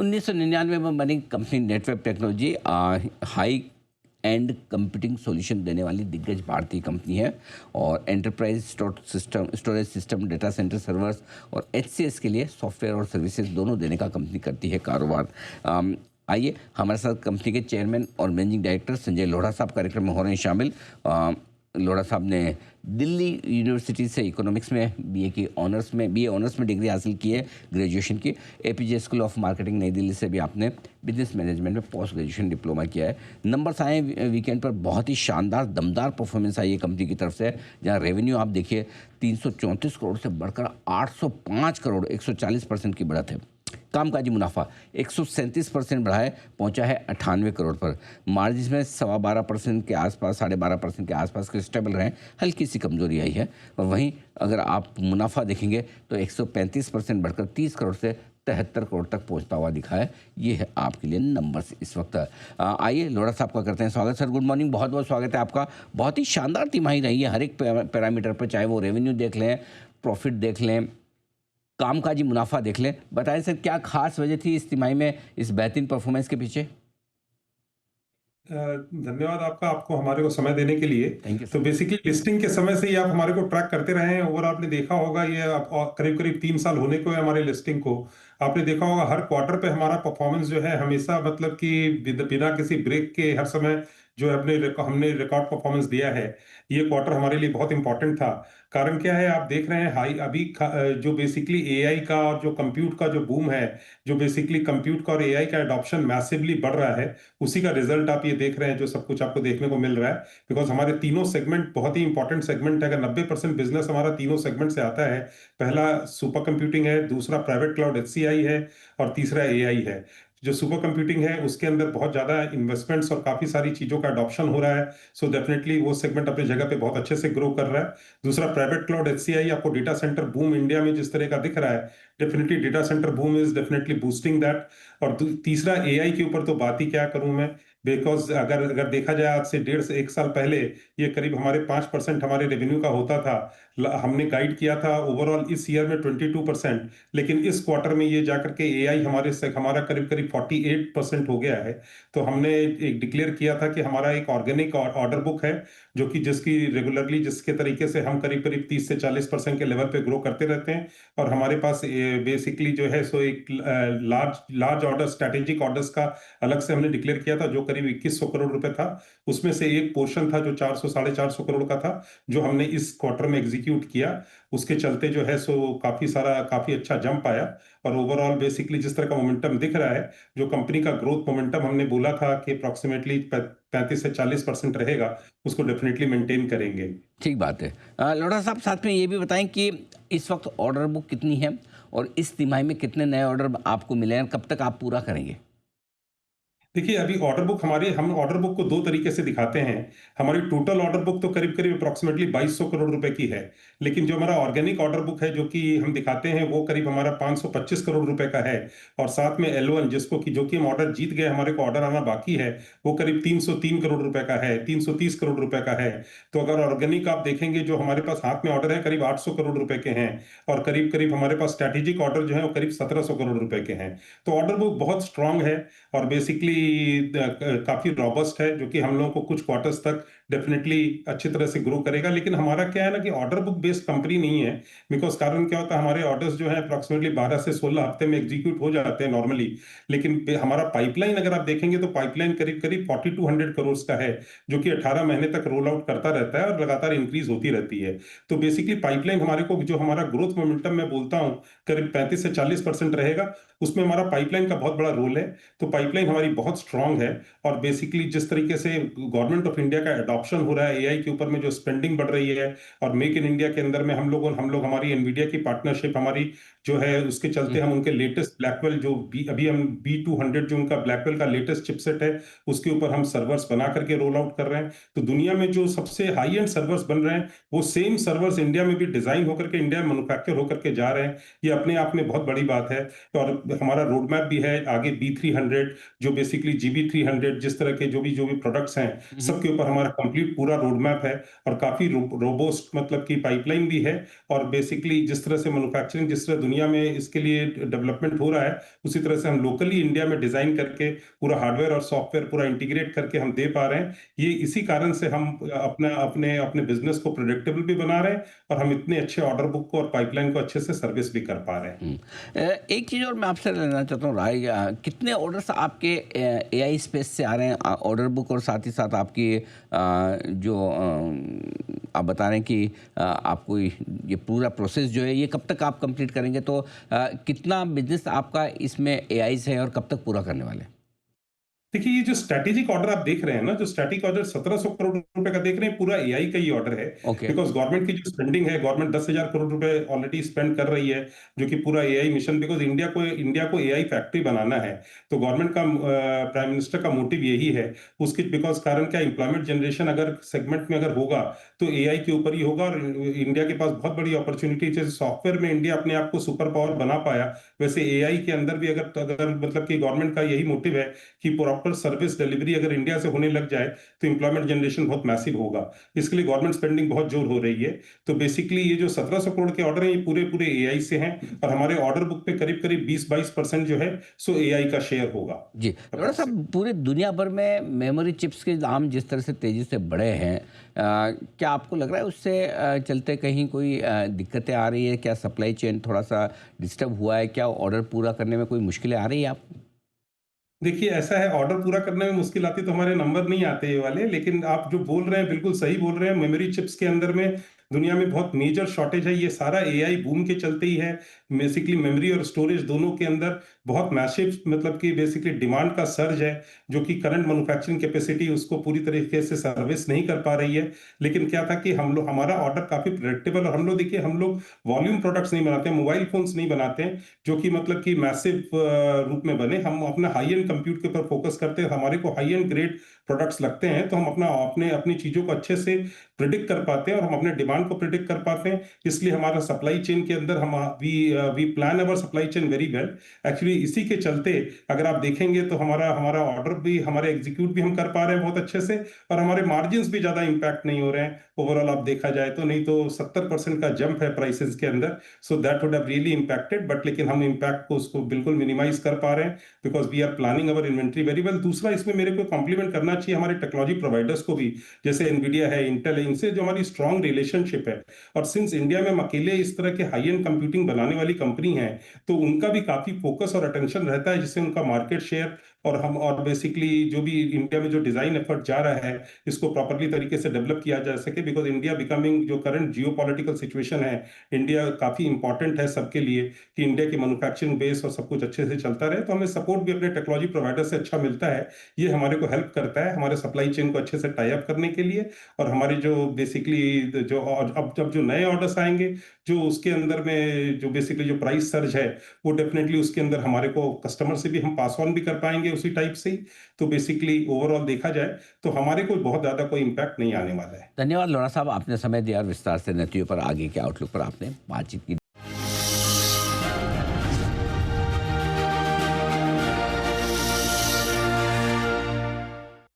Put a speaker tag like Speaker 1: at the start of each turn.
Speaker 1: 1999 में बनी company network technology high and computing solution देने वाली दिग्गज भारतीय कंपनी है और enterprise storage system, data centre servers और एचसीएस के लिए सॉफ्टवेयर और सर्विसेज दोनों देने का कंपनी करती है कारोबार। आइए हमारे साथ कंपनी के चेयरमैन और मैनेजिंग डायरेक्टर संजय लोढ़ा साहब कार्यक्रम में हो रहे हैं शामिल। लोढ़ा साहब ने दिल्ली यूनिवर्सिटी से इकोनॉमिक्स में बीए ऑनर्स में डिग्री हासिल की है, ग्रेजुएशन की। एपीजे स्कूल ऑफ मार्केटिंग नई दिल्ली से भी आपने बिजनेस मैनेजमेंट में पोस्ट ग्रेजुएशन डिप्लोमा किया है। नंबर्स आए वीकेंड पर, बहुत ही शानदार दमदार परफॉर्मेंस आई है कंपनी की तरफ से, जहां रेवेन्यू आप देखिए 334 करोड़ से बढ़कर 805 करोड़ 140% की बढ़त है। कामकाजी मुनाफा 137% बढ़ा है, पहुंचा है 98 करोड़ पर। मार्जिन में 12.25% के आसपास, 12.5% के आसपास के स्टेबल रहे, हल्की सी कमजोरी आई है। और वहीं अगर आप मुनाफा देखेंगे तो 135% बढ़कर 30 करोड़ से 73 करोड़ तक पहुंचता हुआ दिखा है। ये है आपके लिए नंबर्स इस वक्त। आइए लोढ़ा साहब का करते हैं स्वागत। सर गुड मॉर्निंग, बहुत बहुत स्वागत है आपका। बहुत ही शानदार तिमाही रही है हर एक पैरामीटर पर, चाहे वो रेवेन्यू देख लें, प्रॉफिट देख लें, कामकाजी मुनाफा देख लें। बताएं सर, क्या खास वजह थी इस तिमाही में इस बेहतरीन परफॉर्मेंस के पीछे?
Speaker 2: धन्यवाद आपको हमारे को समय देने के लिए।
Speaker 1: Thank you.
Speaker 2: तो बेसिकली लिस्टिंग के समय से ही आप हमारे को ट्रैक करते रहे हैं और आपने देखा होगा ये करीब करीब 3 साल होने को है हमारे लिस्टिंग को। आपने देखा होगा हर क्वार्टर पे हमारा परफॉर्मेंस जो है हमेशा मतलब कि बिना किसी ब्रेक के हर समय जो है हमने रिकॉर्ड परफॉर्मेंस दिया है। ये क्वार्टर हमारे लिए बहुत इंपॉर्टेंट था। कारण क्या है, आप देख रहे हैं जो बेसिकली एआई का और जो कंप्यूट का जो बूम है, जो बेसिकली कंप्यूट का और एआई का एडॉप्शन मैसिवली बढ़ रहा है, उसी का रिजल्ट आप ये देख रहे हैं, जो सब कुछ आपको देखने को मिल रहा है। बिकॉज हमारे तीनों सेगमेंट बहुत ही इंपॉर्टेंट सेगमेंट है। अगर 90% बिजनेस हमारा तीनों सेगमेंट से आता है, पहला सुपर कंप्यूटिंग है, दूसरा प्राइवेट क्लाउड एचसीआई है और तीसरा एआई है। जो सुपर कंप्यूटिंग है उसके अंदर बहुत ज्यादा इन्वेस्टमेंट्स और काफी सारी चीजों का अडॉप्शन हो रहा है। सो डेफिनेटली वो सेगमेंट अपनी जगह पे बहुत अच्छे से ग्रो कर रहा है। दूसरा प्राइवेट क्लाउड एचसीआई, आपको डेटा सेंटर बूम इंडिया में जिस तरह का दिख रहा है, definitely data centre boom is definitely boosting that. और तीसरा एआई के ऊपर तो बात ही क्या करूं मैं, बिकॉज अगर अगर देखा जाए आज से 1.5 से 1 साल पहले ये करीब हमारे 5% हमारे रेवेन्यू का होता था। हमने गाइड किया था ओवरऑल इस ईयर में 22%, लेकिन इस क्वार्टर में ये जाकर के एआई हमारा करीब करीब 48% हो गया है। तो हमने एक डिक्लेयर किया था कि हमारा एक ऑर्गेनिक ऑर्डर बुक है, जो कि जिसके तरीके से हम करीब करीब 30 से 40% के लेवल पे ग्रो करते रहते हैं। और हमारे पास बेसिकली जो है सो एक लार्ज ऑर्डर, स्ट्रेटेजिक ऑर्डर्स का अलग से हमने डिक्लेयर किया था, जो करीब 2100 करोड़ रुपए था। उसमें से एक पोर्शन था जो 400 450 करोड़ का था, जो हमने इस क्वार्टर में एग्जीक्यूट किया। उसके चलते जो है सो काफी अच्छा जंप आया। और ओवरऑल बेसिकली जिस तरह का मोमेंटम दिख रहा है, जो कंपनी का ग्रोथ मोमेंटम हमने बोला था कि अप्रोक्सीमेटली 35 से 40% रहेगा, उसको डेफिनेटली मेंटेन करेंगे।
Speaker 1: ठीक बात है। लोढ़ा साहब, साथ में ये भी बताएं कि इस वक्त ऑर्डर बुक कितनी है और इस तिमाही में कितने नए ऑर्डर आपको मिले हैं, कब तक आप पूरा करेंगे?
Speaker 2: देखिए, अभी हम ऑर्डर बुक को 2 तरीके से दिखाते हैं। हमारी टोटल ऑर्डर बुक तो करीब करीब अप्रोक्सीमेटली 2200 करोड़ रुपए की है। लेकिन जो हमारा ऑर्गेनिक ऑर्डर बुक है, जो कि हम दिखाते हैं, वो करीब हमारा 525 करोड़ रुपए का है। और साथ में L1 जो कि हम ऑर्डर जीत गए, हमारे को ऑर्डर आना बाकी है, वो करीब 303 करोड़ रुपए का है, 330 करोड़ रुपए का है। तो अगर ऑर्गेनिक आप देखेंगे, जो हमारे पास हाथ में ऑर्डर है करीब 800 करोड़ रुपए के हैं। और करीब करीब हमारे पास स्ट्रेटेजिक ऑर्डर जो है वो करीब 1700 करोड़ रुपए के हैं। तो ऑर्डर बुक बहुत स्ट्रांग है और बेसिकली काफी रॉबस्ट है, जो कि हम लोगों को कुछ क्वार्टर्स तक डेफिनेटली अच्छी तरह से ग्रो करेगा। लेकिन हमारा क्या है ना कि ऑर्डर बुक बेस्ड कंपनी नहीं है। बिकॉज कारण क्या होता है, हमारे ऑर्डर्स जो है अप्रोक्सीमेटली 12 से 16 हफ्ते में एग्जीक्यूट हो जाते हैं नॉर्मली। लेकिन हमारा पाइपलाइन अगर आप देखेंगे तो पाइपलाइन करीब करीब 4200 करोड़ का है, जो कि 18 महीने तक रोल आउट करता रहता है और लगातार इंक्रीज होती रहती है। तो बेसिकली पाइपलाइन हमारे को, जो हमारा ग्रोथ मोमेंटम मैं बोलता हूँ करीब 35 से 40% रहेगा, उसमें हमारा पाइपलाइन का बहुत बड़ा रोल है। तो पाइपलाइन हमारी बहुत स्ट्रांग है। और बेसिकली जिस तरीके से गवर्नमेंट ऑफ इंडिया का एडॉप्शन हो रहा है एआई के ऊपर में, जो स्पेंडिंग बढ़ रही है, और मेक इन इंडिया के अंदर में हम लोग हमारी एनवीडिया की पार्टनरशिप हमारी जो है, उसके चलते हम उनके लेटेस्ट ब्लैकवेल अभी हम B200 जो उनका ब्लैकवेल का लेटेस्ट चिपसेट है, उसके ऊपर हम सर्वर्स बना करके रोल आउट कर रहे हैं। तो दुनिया में जो सबसे हाई एंड सर्वर्स बन रहे हैं, वो सेम सर्वर्स इंडिया में भी डिजाइन होकर के, इंडिया में मैन्युफैक्चर होकर के जा रहे हैं। ये अपने आप में बहुत बड़ी बात है। और हमारा रोड मैप भी है आगे B300, जो बेसिकली GB300, जिस तरह के जो भी प्रोडक्ट्स हैं, सबके ऊपर हमारा कंप्लीट पूरा रोड मैप है और काफ़ी रोबस्ट मतलब की पाइपलाइन भी है। और बेसिकली जिस तरह से मैन्युफैक्चरिंग जिस तरह दुनिया में इसके लिए डेवलपमेंट हो रहा है, उसी तरह से हम लोकली इंडिया में डिज़ाइन करके पूरा हार्डवेयर और सॉफ्टवेयर पूरा इंटीग्रेट करके हम दे पा रहे हैं। ये इसी कारण से हम अपना अपने अपने बिज़नेस को प्रेडिक्टेबल भी बना रहे हैं और हम इतने अच्छे ऑर्डर बुक को और पाइपलाइन को अच्छे से सर्विस भी कर पा रहे हैं।
Speaker 1: एक चीज़ और मैं आपसे लेना चाहता हूँ राय, कितने ऑर्डर्स आपके एआई स्पेस से आ रहे हैं ऑर्डर बुक, और साथ ही साथ आपकी जो आप बता रहे हैं कि आपको ये पूरा प्रोसेस जो है ये कब तक आप कंप्लीट करेंगे, तो कितना बिजनेस आपका इसमें एआई से है और कब तक पूरा करने वाले हैं?
Speaker 2: देखिए, ये जो स्ट्रैटेजिक ऑर्डर आप देख रहे हैं ना, जो स्ट्रैटेजिक ऑर्डर 1700 करोड़ रुपए का देख रहे हैं, पूरा एआई का ही ऑर्डर है।
Speaker 1: ओके।
Speaker 2: बिकॉज़ गवर्नमेंट की जो स्पेंडिंग है, गवर्नमेंट 10,000 करोड़ रुपए ऑलरेडी स्पेंड कर रही है, जो कि पूरा एआई मिशन, बिकॉज़ इंडिया को एआई फैक्ट्री बनाना है। तो गवर्नमेंट का प्राइम मिनिस्टर का मोटिव यही है। उसके बिकॉज़ कारण क्या, एम्प्लॉयमेंट जनरेशन अगर सेगमेंट में अगर होगा, तो एआई के ऊपर ही होगा। और इंडिया के पास बहुत बड़ी अपॉर्च्युनिटी, जैसे सॉफ्टवेयर में इंडिया अपने आप को सुपर पावर बना पाया, वैसे एआई के अंदर भी अगर मतलब कि गवर्नमेंट का यही मोटिव है कि प्रॉपर सर्विस डिलीवरी अगर इंडिया से होने लग जाए, तो एम्प्लॉयमेंट जनरेशन बहुत मैसिव होगा। इसके लिए गवर्नमेंट स्पेंडिंग बहुत जोर हो रही है। तो बेसिकली ये जो 1700 करोड़ के ऑर्डर हैं, ये पूरे पूरे एआई से हैं। और हमारे ऑर्डर बुक पे करीब करीब 20-22% जो है सो एआई का शेयर होगा
Speaker 1: जी, थोड़ा सा
Speaker 2: अप्रोक्सीमेट।
Speaker 1: पूरे दुनिया भर में मेमोरी चिप्स के दाम जिस तरह से तेज़ी से बढ़े हैं, क्या आपको लग रहा है उससे चलते कहीं कोई दिक्कतें आ रही है? क्या सप्लाई चेन थोड़ा सा डिस्टर्ब हुआ है? क्या ऑर्डर पूरा करने में कोई मुश्किलें आ रही है आपको?
Speaker 2: देखिए, ऐसा है, ऑर्डर पूरा करने में मुश्किल आती तो हमारे नंबर नहीं आते ये वाले, लेकिन आप जो बोल रहे हैं बिल्कुल सही बोल रहे हैं। मेमोरी चिप्स के अंदर में दुनिया में बहुत मेजर शॉर्टेज है। ये सारा एआई बूम के चलते ही है। बेसिकली मेमोरी और स्टोरेज दोनों के अंदर बहुत मैसिव मतलब कि बेसिकली डिमांड का सर्ज है, जो कि करंट मैन्युफैक्चरिंग कैपेसिटी उसको पूरी तरीके से सर्विस नहीं कर पा रही है। लेकिन क्या था कि हम लोग, हमारा ऑर्डर काफ़ी प्रेडिक्टेबल, और हम लोग देखिए, हम लोग वॉल्यूम प्रोडक्ट्स नहीं बनाते हैं, मोबाइल फ़ोन्स नहीं बनाते हैं, जो कि मतलब कि मैसिव रूप में बने। हम अपना हाई एंड कंप्यूट के ऊपर फोकस करते हैं। हमारे को हाई एंड ग्रेड प्रोडक्ट्स लगते हैं, तो हम अपनी चीज़ों को अच्छे से प्रिडिक्ट कर पाते हैं और हम अपने डिमांड को प्रिडिक्ट कर पाते हैं। इसलिए हमारा सप्लाई चेन के अंदर हम we plan our supply chain very well. Actually इसी के चलते अगर आप देखेंगे तो हमारा हमारा ऑर्डर भी, हमारे एग्जीक्यूट भी हम कर पा रहे हैं बहुत अच्छे से, और हमारे मार्जिन्स भी ज़्यादा इम्पैक्ट नहीं हो रहे हैं ओवरऑल आप देखा जाए तो। नहीं तो 70% का जंप है प्राइसेस के अंदर, so that would have really impacted. But लेकिन हम इम्पैक्ट को उसको बिल्कुल मिनिमाइज कर पा रहे हैं, because we are planning our inventory very well. दूसरा, इसमें मेरे को कॉम्प्लीमेंट करना चाहिए हमारे टेक्नोलॉजी प्रोवाइडर्स को भी, जैसे एनवीडिया है, इंटेल है, इनसे जो हमारी स्ट्रांग रिलेशनशिप है। और सिंस इंडिया में हम अकेले इस तरह के हाई एंड कंप्यूटिंग बनाने वाली कंपनी है, तो उनका भी काफी फोकस और अटेंशन रहता है, जिससे उनका मार्केट शेयर और बेसिकली जो भी इंडिया में जो डिजाइन एफर्ट जा रहा है, इसको प्रॉपरली तरीके से डेवलप किया जा सके। बिकॉज इंडिया बिकमिंग, जो करंट जियो पॉलिटिकल सिचुएशन है, इंडिया काफी इंपॉर्टेंट है सबके लिए, कि इंडिया की मैन्युफैक्चरिंग बेस और सब कुछ अच्छे से चलता रहे। तो हमें सपोर्ट भी अपने टेक्नोलॉजी प्रोवाइडर से अच्छा मिलता है। ये हमारे को हेल्प करता है हमारे सप्लाई चेन को अच्छे से टाई अप करने के लिए। और हमारी जो बेसिकली जो अब जब जो नए ऑर्डर्स आएंगे, जो उसके अंदर में जो बेसिकली जो प्राइस सर्ज है, वो डेफिनेटली उसके अंदर हमारे को कस्टमर से भी हम पास ऑन भी कर पाएंगे उसी टाइप से ही। तो बेसिकली ओवरऑल देखा जाए तो हमारे को बहुत ज्यादा कोई इम्पैक्ट नहीं आने वाला है।
Speaker 1: धन्यवाद लोरा साहब, आपने समय दिया और विस्तार से नीतियों पर, आगे के आउटलुक पर आपने बातचीत की।